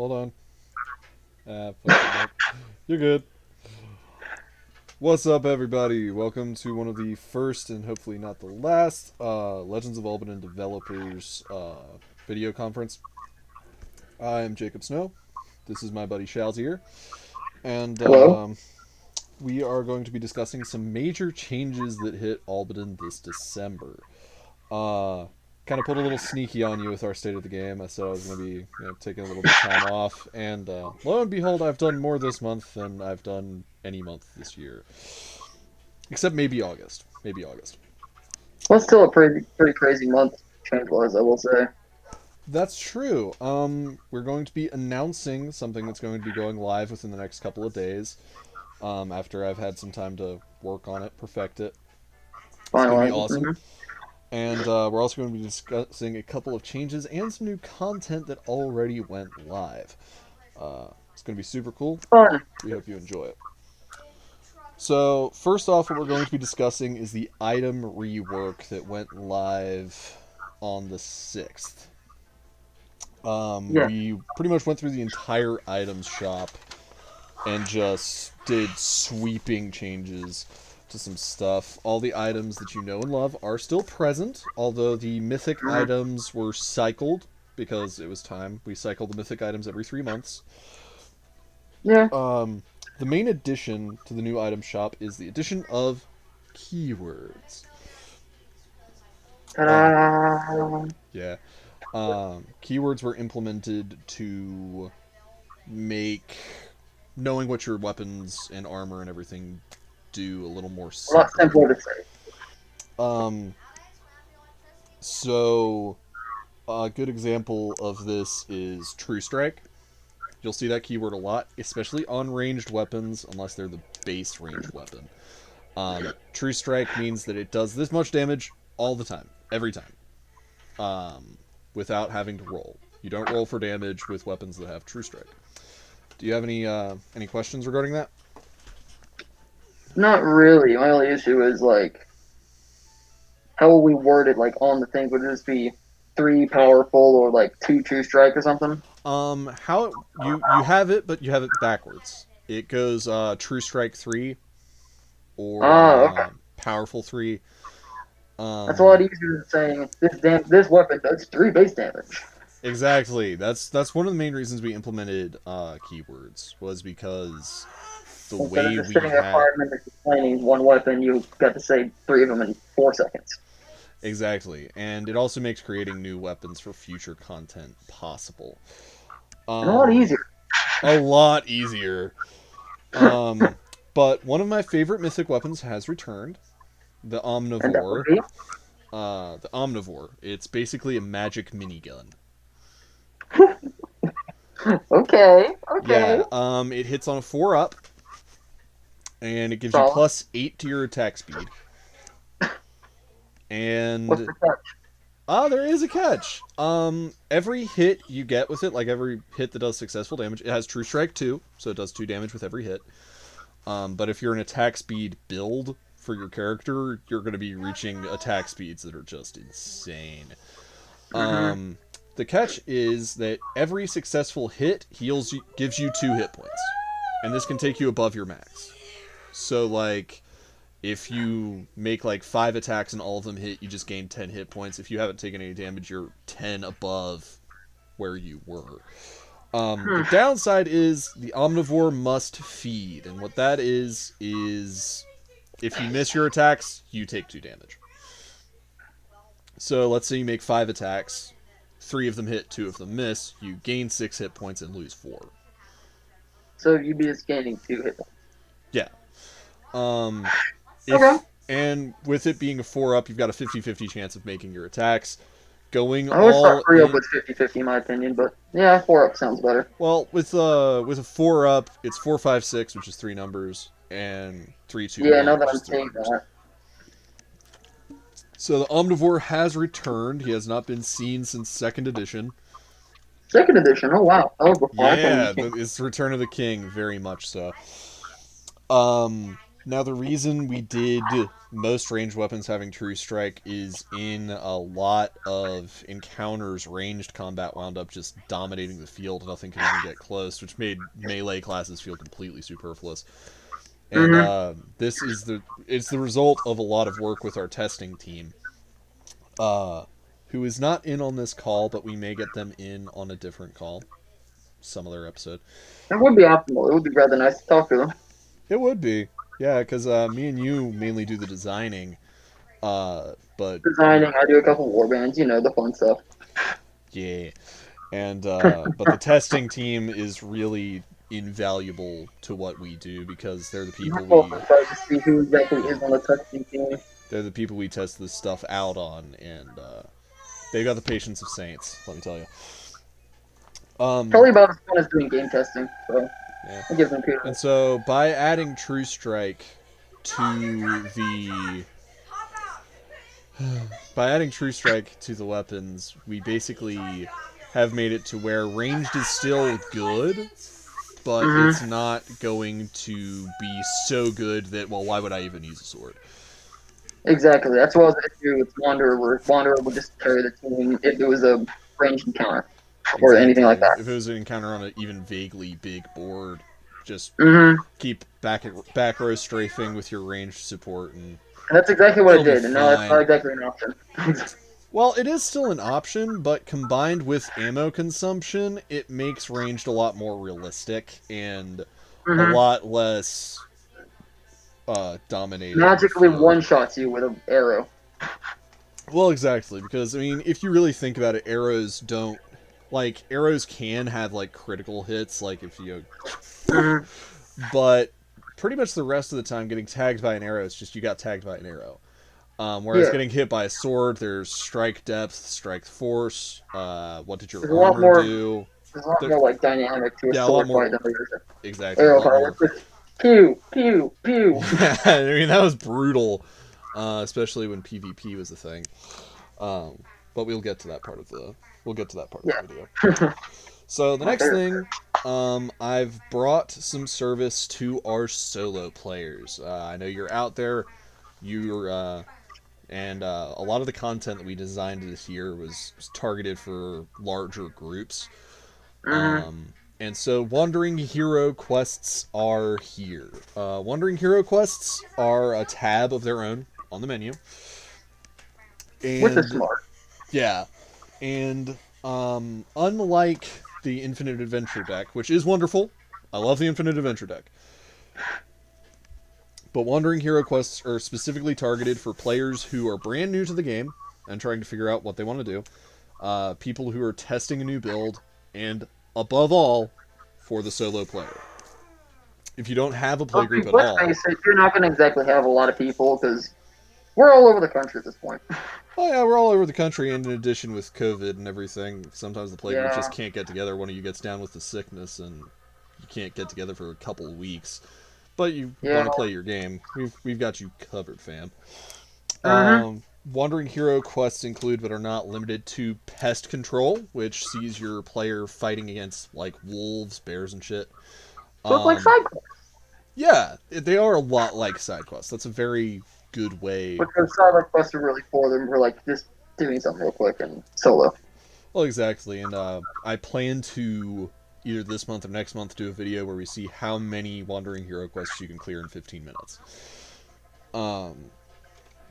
hold on. Fuck it, you're good. What's up, everybody? Welcome to one of the first and hopefully not the last Legends of Albadyn developers video conference. I'm Jacob Snow. This is my buddy Shalzir, and Hello. we are going to be discussing some major changes that hit Albadyn this December. Uh, Kind of put a little sneaky on you with our state of the game. I said I was going to be taking a little bit of time off, and lo and behold, I've done more this month than I've done any month this year, except maybe August. Maybe August. That's still a pretty crazy month change wise, I will say. That's true. We're going to be announcing something that's going to be going live within the next couple of days. After I've had some time to work on it, perfect it. It's going to be Finalizing. awesome. And we're also going to be discussing a couple of changes and some new content that already went live. It's going to be super cool. Fun. We hope you enjoy it. So, first off, what we're going to be discussing is the item rework that went live on the 6th. Yeah. We pretty much went through the entire items shop and just did sweeping changes to some stuff. All the items that you know and love are still present, although the mythic Mhm. items were cycled because it was time. We cycle the mythic items every 3 months. Yeah. The main addition to the new item shop is the addition of keywords. Uh, Ta-da. yeah. Keywords were implemented to make knowing what your weapons and armor and everything do a little more A lot simple. simpler to say. Um, so a good example of this is True Strike. You'll see that keyword a lot, especially on ranged weapons, unless they're the base ranged weapon. True Strike means that it does this much damage all the time, every time, without having to roll. You don't roll for damage with weapons that have True Strike. Do you have any questions regarding that? Not really. My only issue is like how will we word it like on the thing? Would it just be three powerful or like two true strike or something? How you have it, but you have it backwards. It goes True Strike 3 or Okay. Powerful 3. That's a lot Um, easier than saying this weapon does three base damage. exactly. That's one of the main reasons we implemented keywords was because the Instead of way just we sitting there had 5 minutes explaining one weapon, you got to say three of them in 4 seconds. exactly, and it also makes creating new weapons for future content possible. And a lot Um, easier. a lot easier. Um, but one of my favorite mythic weapons has returned, the And that would Omnivore. be The Omnivore. It's basically a magic minigun. okay, okay. Yeah, it hits on a 4 up, and it gives you So, +8 to your attack speed. what's And the catch? there is a catch. Every hit you get with it, like every hit that does successful damage, it has True Strike 2, so it does 2 damage with every hit. But if you're an attack speed build for your character, you're going to be reaching attack speeds that are just insane. Mm-hmm. Um, the catch is that every successful hit gives you 2 hit points, and this can take you above your max. So like, if you make like 5 attacks and all of them hit, you just gain 10 hit points. If you haven't taken any damage, you're 10 above where you were. The Hmm. downside is the omnivore must feed, and what that is if you miss your attacks, you take 2 damage. So let's say you make 5 attacks, 3 of them hit, 2 of them miss, you gain 6 hit points and lose 4. So you'd be just gaining two hit points. Yeah. Um, Okay. if and with it being a 4 up, you've got a 50-50 chance of making your attacks. Going I always thought all three up in. was 50-50 in my opinion, but yeah, four up sounds better. Well, with a 4 up, it's 4, 5, 6, which is 3 numbers, and 3, 2, 1, Yeah, now that which I'm is three seeing numbers. that. So the Omnivore has returned. He has not been seen since second edition. Second edition, oh wow. That was before I came in the Yeah, game. it's Return of the King, very much so. Um, Now, the reason we did most ranged weapons having True Strike is in a lot of encounters, ranged combat wound up just dominating the field. Nothing could even get close, which made melee classes feel completely superfluous. And Mm-hmm. this is it's the result of a lot of work with our testing team, uh, who is not in on this call, but we may get them in on a different call, some other episode. It would be optimal. It would be rather nice to talk to them. It would be, yeah, because me and you mainly do the designing. But Designing, I do a couple warbands, the fun stuff. yeah, and but the testing team is really invaluable to what we do because they're the I'm people also we excited to see who exactly yeah is on the testing team. they're the people we test this stuff out on, and they've got the patience of saints. Let me tell you. Probably about as fun as doing game testing, so Yeah, it gives them and kudos. so by adding True Strike to the weapons, we basically have made it to where ranged is still good, but Mm-hmm. it's not going to be so good that, well, why would I even use a sword? Exactly. That's what I was going to do with Wanderer, where Wanderer would just carry the team if it was a ranged encounter or anything like Exactly. that. If it was an encounter on an even vaguely big board, just Mm-hmm. keep back row strafing with your ranged support, and And that's exactly what it'll it be did, and now that's not fine. exactly an option. Well, it is still an option, but combined with ammo consumption, it makes ranged a lot more realistic and a Mm-hmm. lot less dominating of the Magically field. one-shots you with an arrow. Well, exactly, because I mean, if you really think about it, arrows don't like arrows can have like critical hits, like if you, Mm-hmm. but pretty much the rest of the time, getting tagged by an arrow, it's just you got tagged by an arrow. Whereas Yeah. getting hit by a sword, there's strike depth, strike force. What did your There's a lot armor more. do? There's a lot There, more like dynamic to a yeah, a lot sword more. fight than there is Exactly, a arrow lot fight. more. It's just pew, pew, pew. Yeah, I mean that was brutal, especially when PvP was a thing. But we'll get to that part of Yeah. the video. So the My next favorite. thing, I've brought some service to our solo players. I know you're out there, you're and a lot of the content that we designed this year was targeted for larger groups. Mm-hmm. And so Wandering Hero quests are here. Wandering Hero quests are a tab of their own on the menu. Which is And smart. yeah, and unlike the Infinite Adventure deck, which is wonderful, I love the Infinite Adventure deck, but Wandering Hero quests are specifically targeted for players who are brand new to the game and trying to figure out what they want to do, people who are testing a new build, and above all, for the solo player. If you don't have a Let's playgroup at let's all, face it, you're not going to exactly have a lot of people because we're all over the country at this point. oh yeah, we're all over the country, and in addition with COVID and everything, sometimes the playgroups just Yeah. can't get together. One of you gets down with the sickness, and you can't get together for a couple of weeks. But you Yeah. want to play your game, we've got you covered, fam. Mm-hmm. Wandering Hero quests include, but are not limited to, Pest Control, which sees your player fighting against like wolves, bears, and shit. So it's like Um, side quests, yeah, they are a lot like side quests. That's a very good way. which the side quests are really for them for like just doing something real quick and solo. Well, exactly, and I plan to either this month or next month do a video where we see how many Wandering Hero quests you can clear in 15 minutes.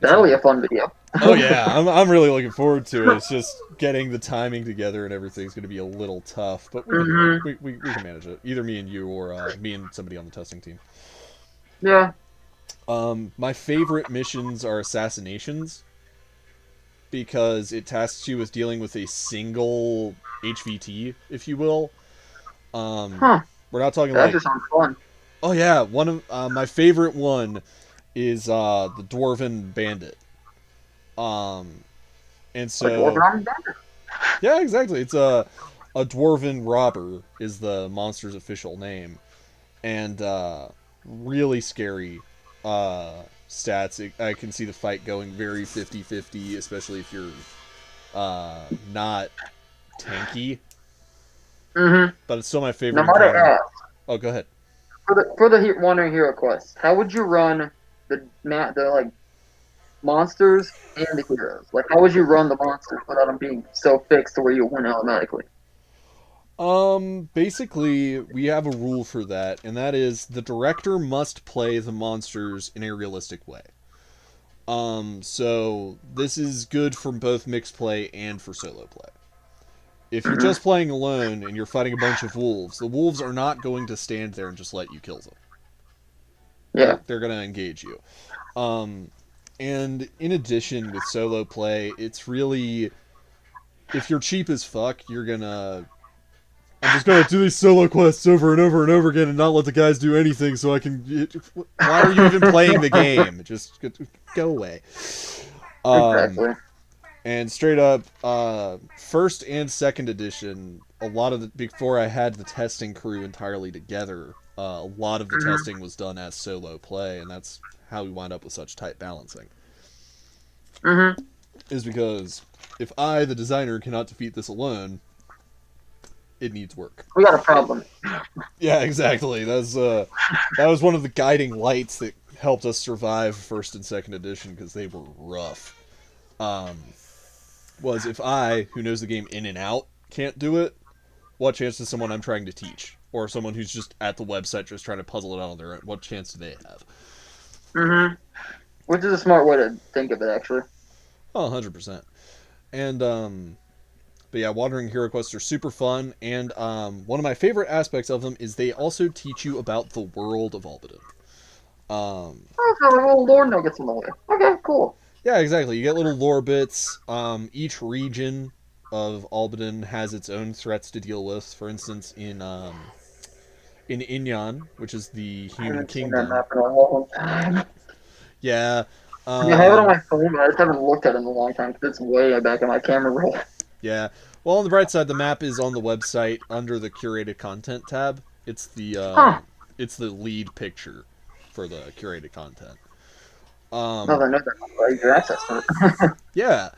It's That'll gonna be be a fun video. oh yeah, I'm really looking forward to it. It's just getting the timing together and everything's going to be a little tough, but we can do it. Mm-hmm. We can manage it. Either me and you or me and somebody on the testing team. Yeah. My favorite missions are assassinations because it tasks you with dealing with a single HVT, if you will. Um, Huh. we're not talking That like, just sounds fun. oh yeah, one of my favorite one is the Dwarven Bandit. Um, and Like Orphan so Army Bandit. yeah, exactly. It's a dwarven robber is the monster's official name, and really scary stats. I can see the fight going very 50-50, especially if you're not tanky. Mm-hmm. But it's still my Now favorite might I encounter. ask, Oh, go ahead. For the Wandering Hero quest, how would you run the like monsters and the heroes? Like, how would you run the monsters without them being so fixed to where you win automatically? Basically, we have a rule for that, and that is the director must play the monsters in a realistic way. So this is good for both mixed play and for solo play. If you're Hmm. just playing alone and you're fighting a bunch of wolves, the wolves are not going to stand there and just let you kill them. Yeah. They're going to engage you. Um, and in addition, with solo play, it's really if you're cheap as fuck, you're gonna I'm just gonna do these solo quests over and over and over again and not let the guys do anything so I can. Why are you even playing the game? Just go away. Um, Exactly. and straight up, first and second edition, a lot of before I had the testing crew entirely together, a lot of the Hmm. testing was done as solo play, and that's how we wind up with such tight balancing. Hmm. Is because if I, the designer, cannot defeat this alone, it needs work. We got a problem. Yeah, exactly. That was one of the guiding lights that helped us survive first and second edition because they were rough. Um, was if I, who knows the game in and out, can't do it, what chance does someone I'm trying to teach, or someone who's just at the website just trying to puzzle it out on their own? What chance do they have? Hmm. Which is a smart way to think of it, actually. Oh, 100%. And but yeah, Wandering Hero Quests are super fun, and one of my favorite aspects of them is they also teach you about the world of Albadyn. Um, Oh, so a little lore nuggets in the way. Okay, cool. Yeah, exactly. You get little lore bits. Each region of Albadyn has its own threats to deal with. For instance, in Inyan, which is the I human haven't seen that kingdom. map in a long time. Yeah, I mean, I have it on um, my phone, but I just haven't looked at it in a long time because it's way back in my camera roll. yeah. Well, on the bright side, the map is on the website under the curated content tab. Huh. It's the lead picture for the curated content. Now that Um, I know that, I get access to it. yeah,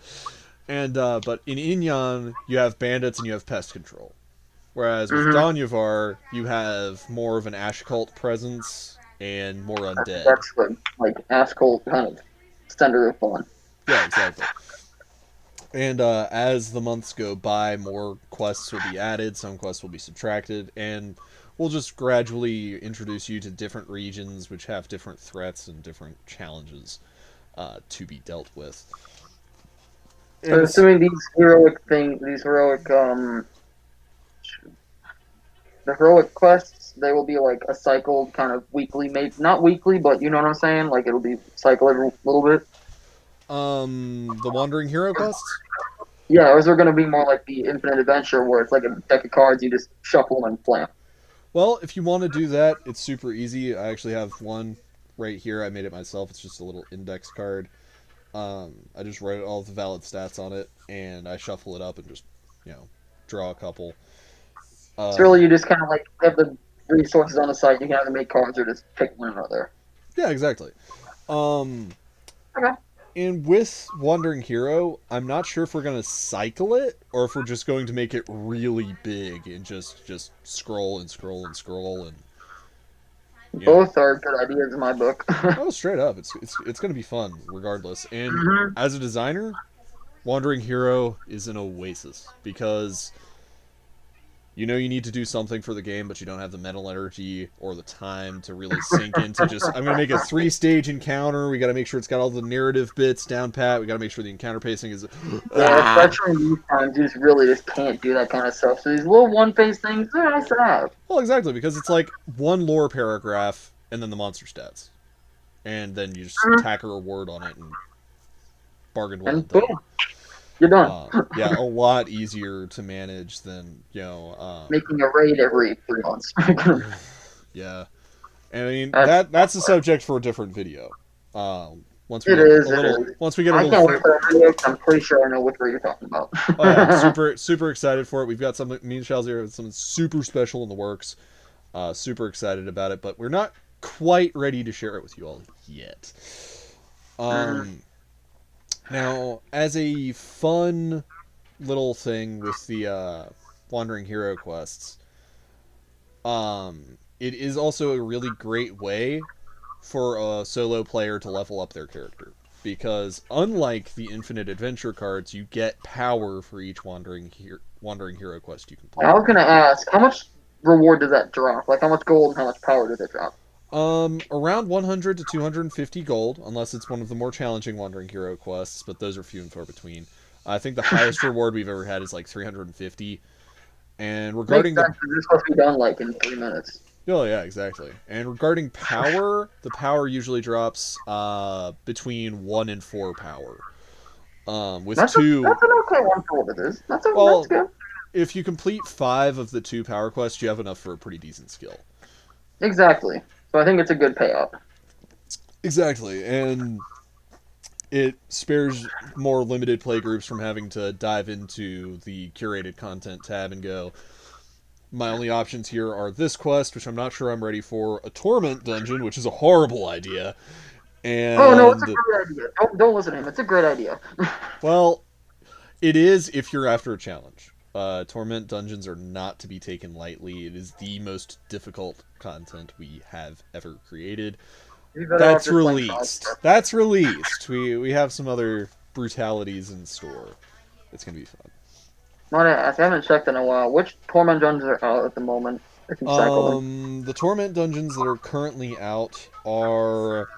and but in Inyan, you have bandits and you have pest control. Whereas with Hmm. Donyavar, you have more of an Ash cult presence and more I think undead. that's the like Asshole kind of center of fun. Yeah, exactly. And as the months go by, more quests will be added, some quests will be subtracted, and we'll just gradually introduce you to different regions which have different threats and different challenges to be dealt with. So And it's assuming these heroic the heroic quests, they will be like a cycled kind of weekly, maybe not weekly, but you know what I'm saying? Like it'll be cycle every little bit. the Wandering Hero quests. Yeah, or is there going to be more like the Infinite Adventure where it's like a deck of cards, you just shuffle them and play 'em? Well, if you want to do that, it's super easy. I actually have one right here. I made it myself. It's just a little index card. I just write all the valid stats on it, and I shuffle it up and just, draw a couple. So really, Um, you just kind of like have the resources on the site. You can either make cards or just pick one or another. yeah, exactly. Um, Okay. and with Wandering Hero, I'm not sure if we're gonna cycle it or if we're just going to make it really big and just scroll and scroll and scroll and you know, Both are good ideas in my book. oh, straight up, it's gonna be fun regardless. And Hmm. as a designer, Wandering Hero is an oasis because you need to do something for the game, but you don't have the mental energy or the time to really sink into just, I'm going to make a 3 stage encounter. We got to make sure it's got all the narrative bits down pat. We got to make sure the encounter pacing is. Yeah, Ah! especially in these times, you just really just can't do that kind of stuff. So these little one-page things, they're nice to have. Well, exactly, because it's like one lore paragraph and then the monster stats. And then you just Mhm. tack a reward on it and bargained well and And done. boom, you're done. Yeah, a lot easier to manage than, Making a raid every 3 months. yeah. And I mean That's that's a subject for a different video. Once we it get is. a It little, is. once we get a I little can't wait fur. for that video 'cause I'm pretty sure I know which way you're talking about. Oh yeah, super excited for it. We've got something. Me and Shalzir have something super special in the works. Super excited about it, but we're not quite ready to share it with you all yet. Hmm. Um, Now, as a fun little thing with the Wandering Hero quests, it is also a really great way for a solo player to level up their character. Because unlike the infinite adventure cards, you get power for each wandering hero quest you complete. I was gonna ask, how much reward does that drop? Like, how much gold and how much power does it drop? Around 100 to 250 gold, unless it's one of the more challenging wandering hero quests, but those are few and far between. I think the highest reward we've ever had is like 350. And Makes regarding the sense because this is supposed to be done like in 3 minutes. Oh yeah, exactly. And regarding power, the power usually drops between 1 and 4 power. With two, That's an okay one for what it is. That's well, good. if you complete 5 of the 2 power quests, you have enough for a pretty decent skill. Exactly. So I think it's a good payout. Exactly, and it spares more limited play groups from having to dive into the curated content tab and go, my only options here are this quest, which I'm not sure I'm ready for, a torment dungeon, which is a horrible idea, Oh no, it's a and, great idea. Don't listen to him. It's a great idea. well, it is if you're after a challenge. Torment dungeons are not to be taken lightly. It is the most difficult content we have ever created. You better off That's just playing released. That's released. We have some other brutalities in store. It's gonna be fun. Might I ask? I haven't checked in a while. Which torment dungeons are out at the moment? If you cycle them, The torment dungeons that are currently out are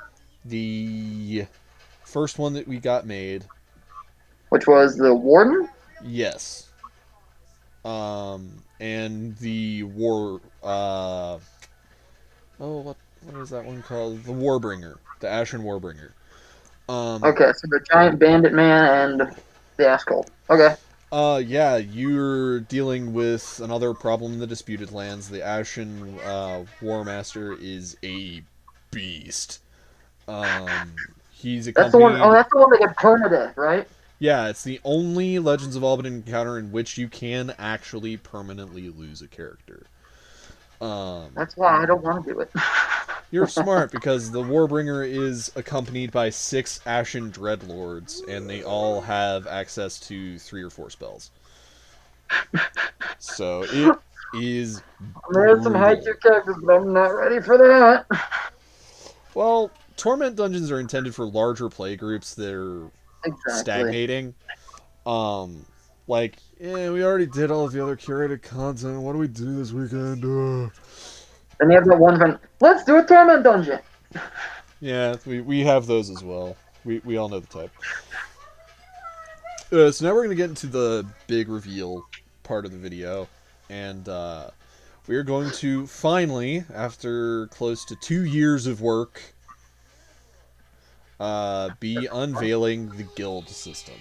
the first one that we got made. which was the warden? Yes. And the war. What is that one called? The Warbringer, the Ashen Warbringer. Um, Okay, so the giant bandit man and the ass cult. Okay. yeah, you're dealing with another problem in the Disputed Lands. The Ashen War Master is a beast. He's That's the one oh accompanied. that's the one that get permadeath, right? Yeah, it's the only Legends of Albadyn encounter in which you can actually permanently lose a character. Um, That's why I don't want to do it. You're smart because the Warbringer is accompanied by 6 Ashen Dreadlords, and they all have access to 3 or 4 spells. So it is There's some high brutal. tier characters, but I'm not ready for that. Well, Torment dungeons are intended for larger play groups that are Exactly. stagnating. Um, like, yeah, we already did all of the other curated content. What do we do this weekend? And you have that one friend. Let's do a torment dungeon. Yeah, we have those as well. We all know the type. So now we're going to get into the big reveal part of the video. And we are going to finally, after close to 2 years of work, be unveiling the guild system.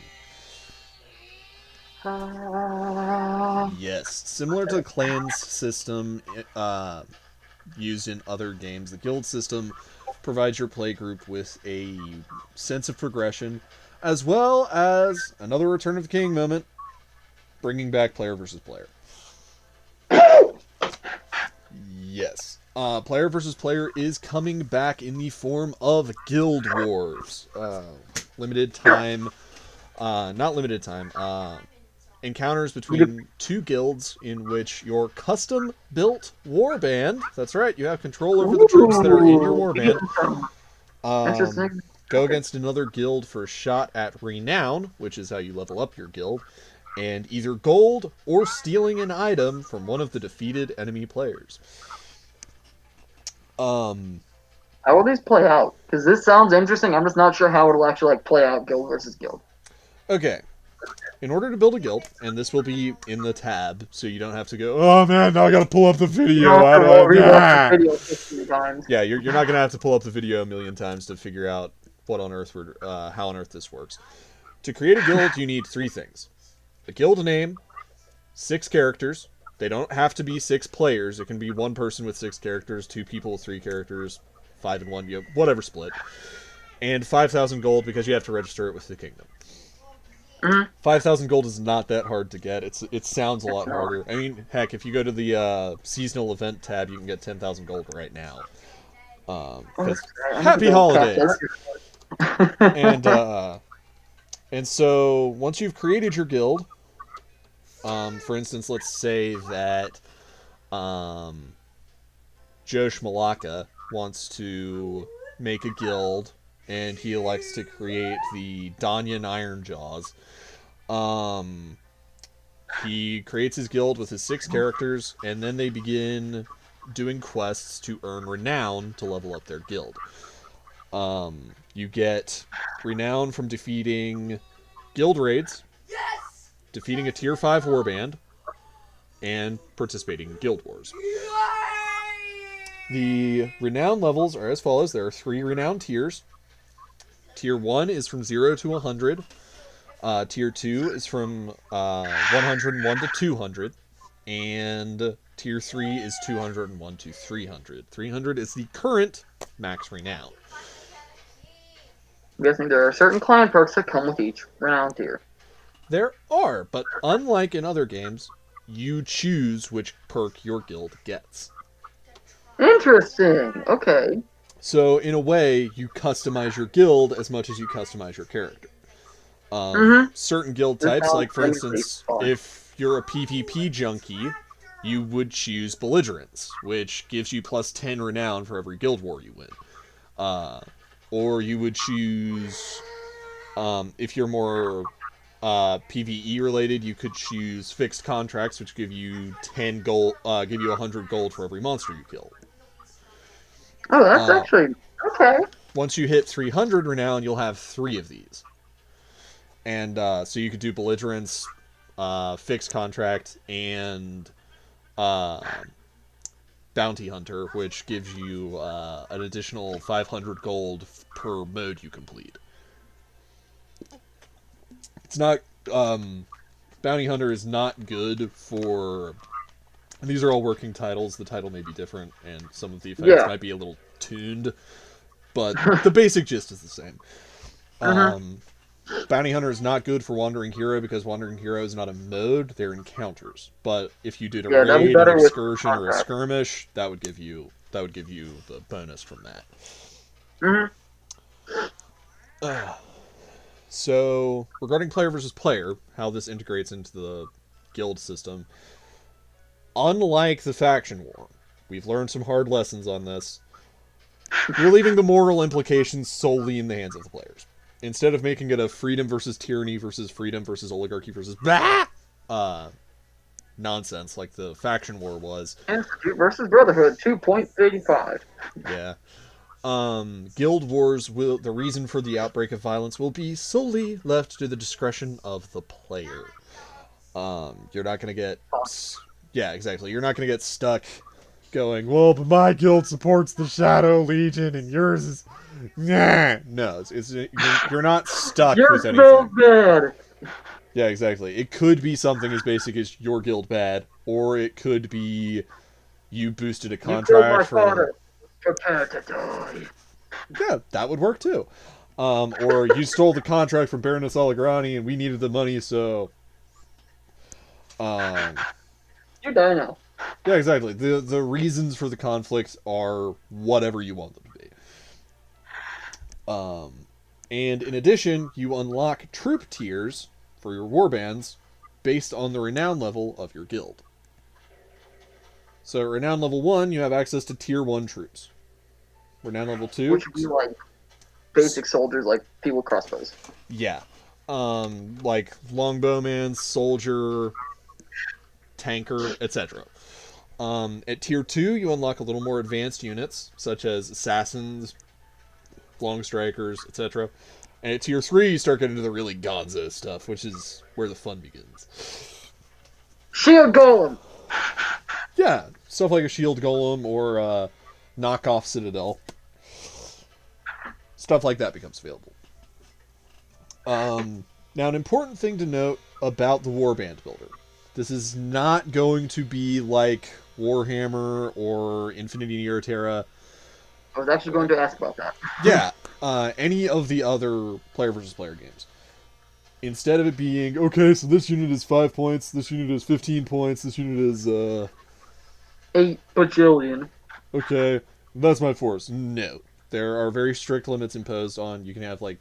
Yes, similar to the clans system used in other games, the guild system provides your playgroup with a sense of progression, as well as another Return of the King moment, bringing back player versus player. Yes. Player versus player is coming back in the form of Guild Wars. Limited time, not limited time, encounters between 2 guilds in which your custom built warband, that's right, you have control over the troops that are in your Ooh, warband, um, interesting. go against another guild for a shot at renown, which is how you level up your guild, and either gold or stealing an item from one of the defeated enemy players. How will these play out? Because this sounds interesting. I'm just not sure how it'll actually like play out guild versus guild. Okay. In order to build a guild, and this will be in the tab, so you don't have to go, oh man, now I gotta pull up the You video. don't How have do to I? rewatch the Ah! video 50 times. Yeah, you're not gonna have to pull up the video a million times to figure out what on earth how on earth this works. To create a guild, you need 3 things: a guild name, 6 characters. They don't have to be 6 players. It can be 1 person with 6 characters, 2 people with 3 characters, 5 and 1, whatever split. And 5,000 gold because you have to register it with the kingdom. Mm-hmm. 5,000 gold is not that hard to get. It sounds a lot It's not. harder. I mean, heck, if you go to the seasonal event tab, you can get 10,000 gold right now. Oh, Because that's great. I need to happy go craft holidays. And that. and so once you've created your guild, for instance, let's say that Josh Malaka wants to make a guild, and he elects to create the Danyan Ironjaws. Um, he creates his guild with his 6 characters, and then they begin doing quests to earn renown to level up their guild. You get renown from defeating guild raids, defeating a tier 5 warband, and participating in guild wars. The renown levels are as follows. There are 3 renown tiers. Tier 1 is from 0 to 100. Tier 2 is from 101 to 200. And Tier 3 is 201 to 300. 300 is the current max renown. I'm guessing there are certain clan perks that come with each renown tier. There are, but unlike in other games, you choose which perk your guild gets. Interesting. Okay. So, in a way, you customize your guild as much as you customize your character. Certain guild types, like for instance, if you're a PvP junkie, you would choose Belligerence, which gives you plus 10 renown for every guild war you win. Or you would choose, if you're more PvE related, you could choose Fixed Contracts, which give you 10 gold, give you 100 gold for every monster you kill. Oh, that's actually okay. Once you hit 300 renown, you'll have 3 of these. And so you could do Belligerence, Fixed Contract, and Bounty Hunter, which gives you an additional 500 gold per mode you complete. It's not... Bounty Hunter is not good for... And these are all working titles. The title may be different, and some of the effects might be a little tuned. But the basic gist is the same. Bounty Hunter is not good for Wandering Hero because Wandering Hero is not a mode, they're encounters. But if you did a raid, an excursion, or a skirmish, that would give you the bonus from that. So, regarding player versus player, how this integrates into the guild system, unlike the faction war, we've learned some hard lessons on this. You're leaving the moral implications solely in the hands of the players. Instead of making it a freedom versus tyranny versus freedom versus oligarchy versus nonsense like the faction war was. Institute versus Brotherhood 2.35. Yeah. Guild wars will... The reason for the outbreak of violence will be solely left to the discretion of the player. You're not going to get... Yeah, exactly. You're not going to get stuck going, well, but my guild supports the Shadow Legion and yours is... Nah. No, you're not stuck with anything. You're so good! Yeah, exactly. It could be something as basic as your guild bad, or it could be you boosted a contract from... Prepare to die. Yeah, that would work too. Or you stole the contract from Baroness Allegrani and we needed the money, so... You die now. Yeah, exactly. The reasons for the conflict are whatever you want them to be. And in addition, you unlock troop tiers for your warbands based on the renown level of your guild. So renown level 1, you have access to tier 1 troops. Renown level 2... Which would be like basic soldiers, like people with crossbows. Yeah. Like longbowman, soldier, tanker, etc. At tier 2, you unlock a little more advanced units, such as assassins, long strikers, etc. And at tier 3, you start getting into the really gonzo stuff, which is where the fun begins. Shield Golem! Yeah, stuff like a Shield Golem or knockoff Citadel. Stuff like that becomes available. Now, an important thing to note about the Warband Builder. This is not going to be like Warhammer or Infinity Neoterra. I was actually going to ask about that. Yeah, any of the other player versus player games. Instead of it being, okay, so this unit is 5 points, this unit is 15 points, this unit is, 8 bajillion. Okay, that's my force. No. There are very strict limits imposed on, you can have like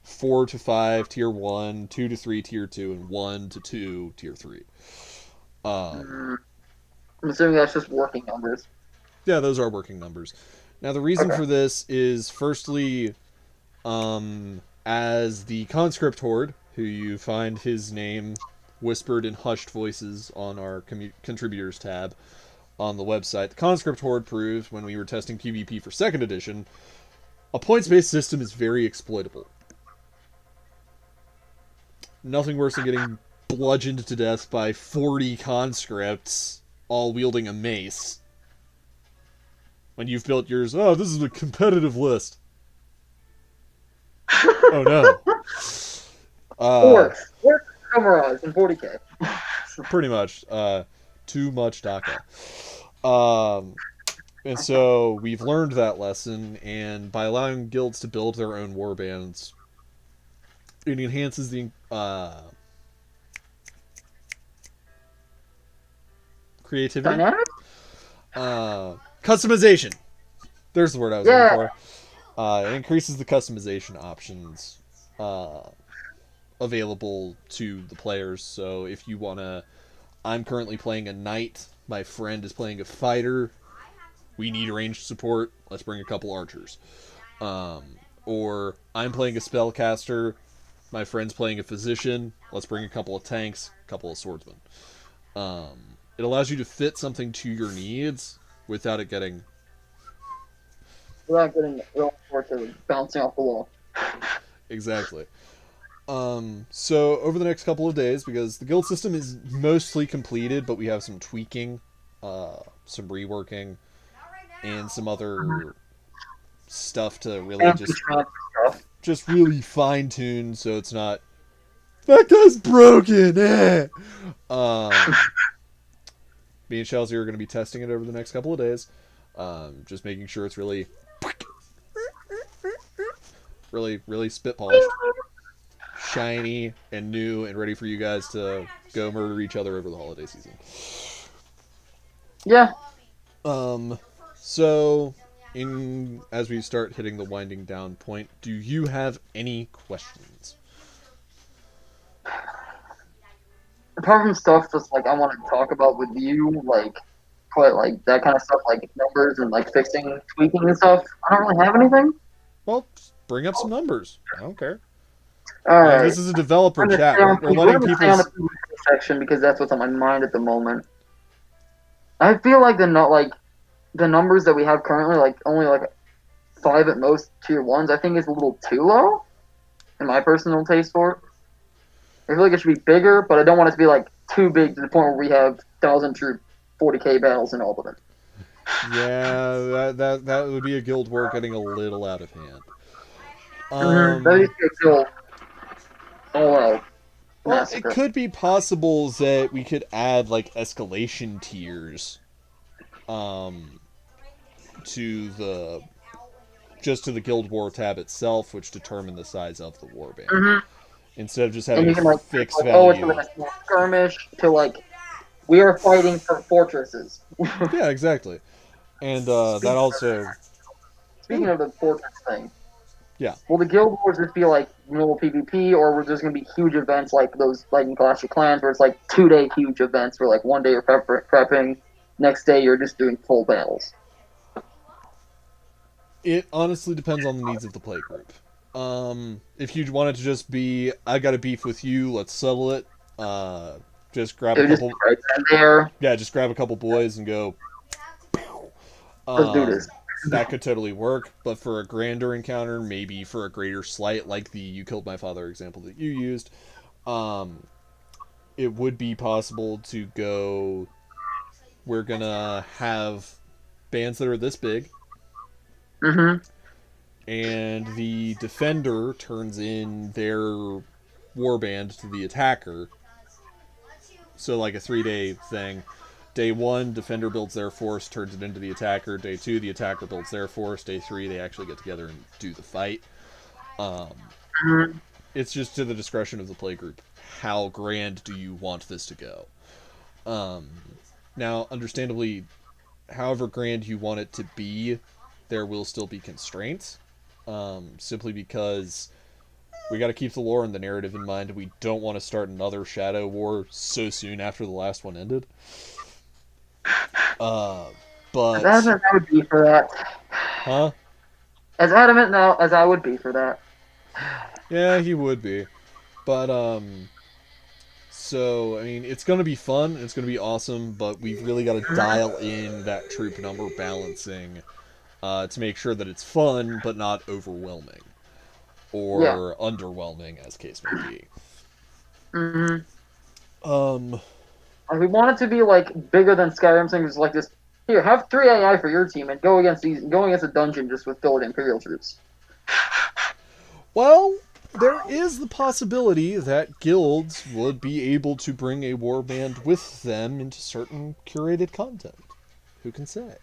4 to 5 tier 1, 2 to 3 tier 2, and 1 to 2 tier 3. I'm assuming that's just working numbers. Yeah, those are working numbers. Now, the reason Okay. for this is firstly, as the conscript horde, who you find his name whispered in hushed voices on our contributors tab on the website, the conscript horde proved when we were testing PvP for 2nd edition, a points-based system is very exploitable. Nothing worse than getting bludgeoned to death by 40 conscripts, all wielding a mace. When you've built yours, oh, this is a competitive list. Oh no. Uh, Orcs summarized in 40k. Pretty much. Too much DACA. Um, and so we've learned that lesson, and by allowing guilds to build their own warbands, it enhances the creativity, Dynamic? customization. There's the word I was looking Yeah. for. It increases the customization options available to the players. So if you want to, I'm currently playing a knight. My friend is playing a fighter. We need ranged support. Let's bring a couple archers. Or I'm playing a spellcaster. My friend's playing a physician. Let's bring a couple of tanks, a couple of swordsmen. It allows you to fit something to your needs without it getting Without getting real sorts of bouncing off the wall. exactly. So over the next couple of days, because the guild system is mostly completed, but we have some tweaking, some reworking, and some other stuff to really Fancy stuff. just really fine tune, so it's not that guy's broken. Um, Me and Shalzir are going to be testing it over the next couple of days, just making sure it's really, really spit polished, shiny and new, and ready for you guys to go murder each other over the holiday season. Yeah. So as we start hitting the winding down point, do you have any questions? Apart from stuff just like I want to talk about with you, like quite like that kind of stuff, like numbers and like fixing, tweaking and stuff. I don't really have anything. Well, bring up some numbers. I don't care. All This right. is a developer We're gonna chat. stay on, We're we're letting gonna stay on the people's. PvP section because that's what's on my mind at the moment. I feel like the numbers that we have currently, like only like 5 at most tier 1s, I think is a little too low, in my personal taste for it. I feel like it should be bigger, but I don't want it to be like too big to the point where we have 1,000 troop 40k battles in Albadyn. Yeah, that would be a guild war getting a little out of hand. That used to be a guild all out Well, it massacre. could be possible that we could add like escalation tiers, um, to the to the guild war tab itself, which determine the size of the warband, instead of just And having you a can like, fixed oh, it's like value. a small skirmish to like we are fighting for fortresses. Yeah, exactly. And that Speaking also, speaking of the fortress thing, yeah, will the guild wars just be like normal PvP, or will there's gonna be huge events like those like in Clash of Clans where it's like 2-day huge events where like one day you're prepping, next day you're just doing full battles. it honestly depends on the needs of the play group. If you want it to just be, I got a beef with you, let's settle it. Just grab It a would just be couple, right then there. yeah, just grab a couple boys and go. Let's do this. That could totally work, but for a grander encounter, maybe for a greater slight, like the "you killed my father" example that you used, um, it would be possible to go. We're gonna have bands that are this big, Mm-hmm. and the defender turns in their warband to the attacker. So like a 3-day thing. Day 1, defender builds their force, turns it into the attacker. Day 2, the attacker builds their force. Day 3, they actually get together and do the fight. Um, Mm-hmm. it's just to the discretion of the playgroup. How grand do you want this to go? Um, Now, understandably, however grand you want it to be, there will still be constraints. Simply because we got to keep the lore and the narrative in mind. We don't want to start another Shadow War so soon after the last one ended. As But, adamant as I would be for that. huh? As adamant now as I would be for that. Yeah, he would be. But, so, I mean, it's going to be fun, it's going to be awesome, but we've really got to Mhm. dial in that troop number balancing to make sure that it's fun, but not overwhelming. Yeah. Or underwhelming, as case may be. hmm Um, Like, we want it to be like bigger than Skyrim, saying just like this. Here, have 3 AI for your team and go against a dungeon just with filled Imperial troops. well, there is the possibility that guilds would be able to bring a warband with them into certain curated content. Who can say?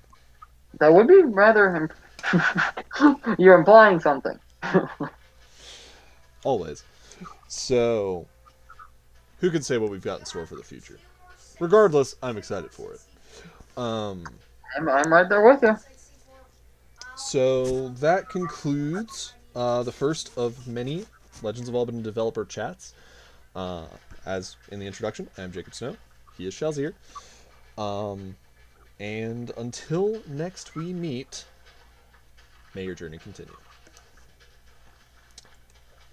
That would be rather. You're implying something. Always. So, who can say what we've got in store for the future? Regardless, I'm excited for it. Um, I'm right there with you. so that concludes the first of many Legends of Albadyn developer chats. Uh, as in the introduction, I'm Jacob Snow. He is Shalzir. Um, and until next we meet, may your journey continue.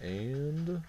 And